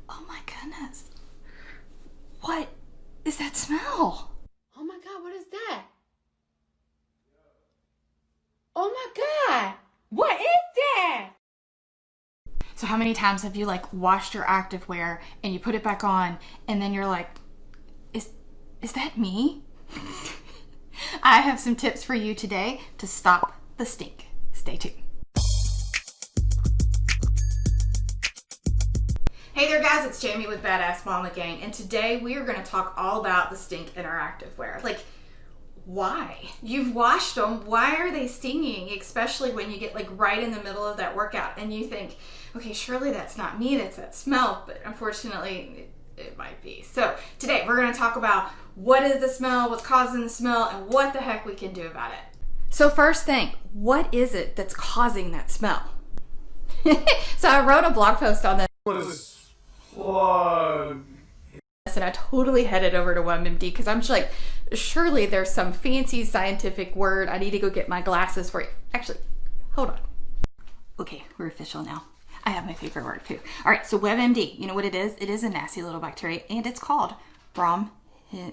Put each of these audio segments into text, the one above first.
Oh my goodness. What is that smell? Oh my God, what is that? Oh my God, what is that? So how many times have you like washed your activewear and you put it back on and then you're like, is that me? I have some tips for you today to stop the stink. Stay tuned. Hey there guys, it's Jamie with Badass Mama Gang, and today we are going to talk all about the stink in our activewear. Like, why? You've washed them, why are they stinging? Especially when you get like right in the middle of that workout and you think, okay, surely that's not me, that's that smell, but unfortunately it might be. So today we're going to talk about what is the smell, what's causing the smell, and what the heck we can do about it. So first thing, what is it that's causing that smell? So I wrote a blog post on this. What is this? Plug. And I totally headed over to Webmd because I'm just like, surely there's some fancy scientific word. I need to go get my glasses for you. Actually, hold on. Okay, we're official now. I have my favorite word too. All right, so WebMD, you know what it is? It is a nasty little bacteria, and it's called I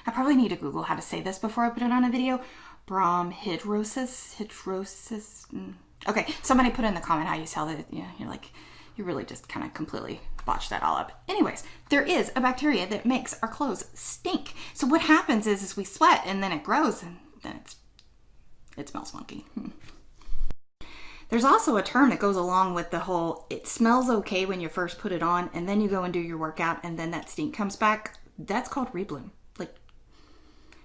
probably need to Google how to say this before I put it on a video. Bromhidrosis. Okay, somebody put in the comment how you spell it. Yeah, you're like, you really just kind of completely botched that all up. Anyways, there is a bacteria that makes our clothes stink. So what happens is we sweat and then it grows and then it smells funky. There's also a term that goes along with the whole, it smells okay when you first put it on and then you go and do your workout and then that stink comes back. That's called Rebloom. Like,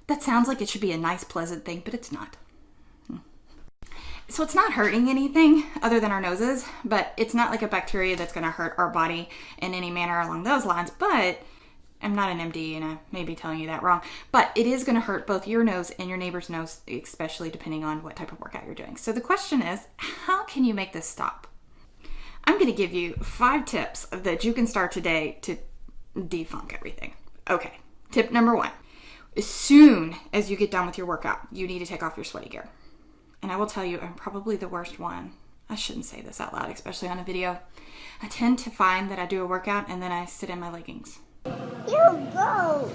that sounds like it should be a nice, pleasant thing, but it's not. So it's not hurting anything other than our noses, but it's not like a bacteria that's going to hurt our body in any manner along those lines. But I'm not an MD and I may be telling you that wrong, but it is going to hurt both your nose and your neighbor's nose, especially depending on what type of workout you're doing. So the question is, how can you make this stop? I'm going to give you 5 tips that you can start today to defunk everything. Okay, tip number 1. As soon as you get done with your workout, you need to take off your sweaty gear. And I will tell you, I'm probably the worst one. I shouldn't say this out loud, especially on a video. I tend to find that I do a workout and then I sit in my leggings. You go.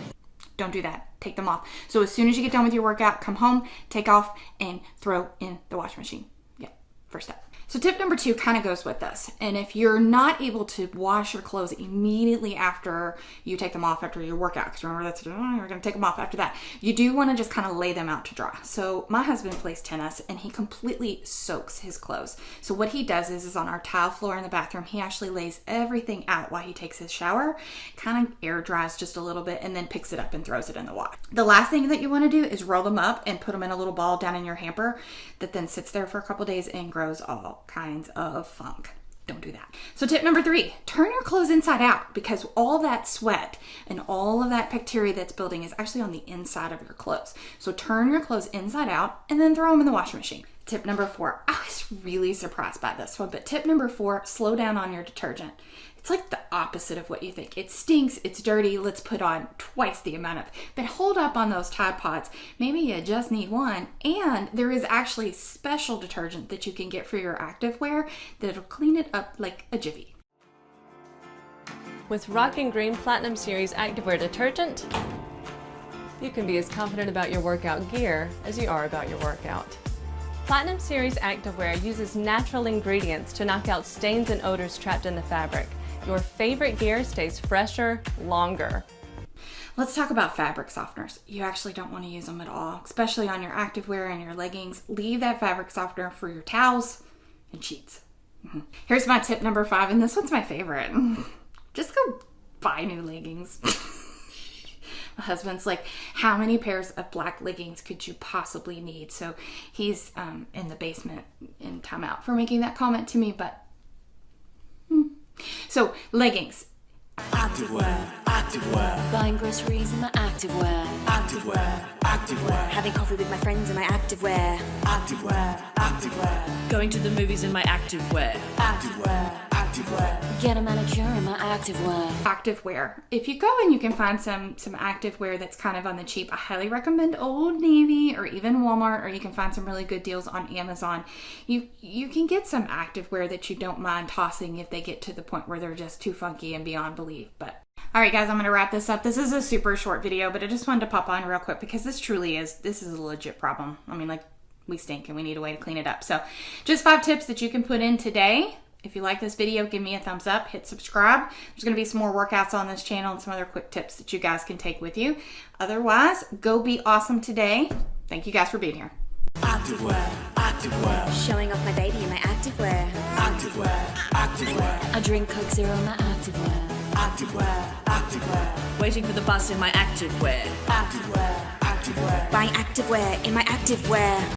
Don't do that. Take them off. So as soon as you get done with your workout, come home, take off, and throw in the washing machine. Yeah, first step. So tip number 2 kind of goes with this. And if you're not able to wash your clothes immediately after you take them off after your workout, because remember you're going to take them off after that, you do want to just kind of lay them out to dry. So my husband plays tennis and he completely soaks his clothes. So what he does is on our tile floor in the bathroom, he actually lays everything out while he takes his shower, kind of air dries just a little bit, and then picks it up and throws it in the wash. The last thing that you want to do is roll them up and put them in a little ball down in your hamper that then sits there for a couple days and grows all kinds of funk. Don't do that. So tip number 3, turn your clothes inside out, because all that sweat and all of that bacteria that's building is actually on the inside of your clothes. So turn your clothes inside out and then throw them in the washing machine. Tip number 4, I was really surprised by this one, but tip number 4, slow down on your detergent. It's like the opposite of what you think. It stinks, it's dirty, let's put on twice the amount of, but hold up on those Tide Pods. Maybe you just need one, and there is actually special detergent that you can get for your activewear that'll clean it up like a Jiffy. With Rock and Green Platinum Series Activewear Detergent, you can be as confident about your workout gear as you are about your workout. Platinum Series Activewear uses natural ingredients to knock out stains and odors trapped in the fabric. Your favorite gear stays fresher longer. Let's talk about fabric softeners. You actually don't want to use them at all, especially on your activewear and your leggings. Leave that fabric softener for your towels and sheets. Here's my tip number 5, and this one's my favorite. Just go buy new leggings. My husband's like, how many pairs of black leggings could you possibly need? So he's in the basement in timeout for making that comment to me, but so leggings. Activewear, activewear. Buying groceries in my activewear. Activewear, activewear. Having coffee with my friends in my activewear. Activewear, activewear. Going to the movies in my activewear. Activewear, activewear. activewear. Get a manicure in my activewear. Activewear. If you go and you can find some activewear that's kind of on the cheap, I highly recommend Old Navy or even Walmart, or you can find some really good deals on Amazon. You can get some activewear that you don't mind tossing if they get to the point where they're just too funky and beyond belief. But all right, guys, I'm going to wrap this up. This is a super short video, but I just wanted to pop on real quick because this is a legit problem. I mean, like, we stink and we need a way to clean it up. So just 5 tips that you can put in today. If you like this video, give me a thumbs up, hit subscribe. There's going to be some more workouts on this channel and some other quick tips that you guys can take with you. Otherwise, go be awesome today. Thank you guys for being here. Activewear, activewear, Showing off my baby in my activewear. activewear, activewear, I drink Coke Zero in my activewear. activewear, activewear, Waiting for the bus in my activewear. activewear, activewear. Buying activewear in my activewear.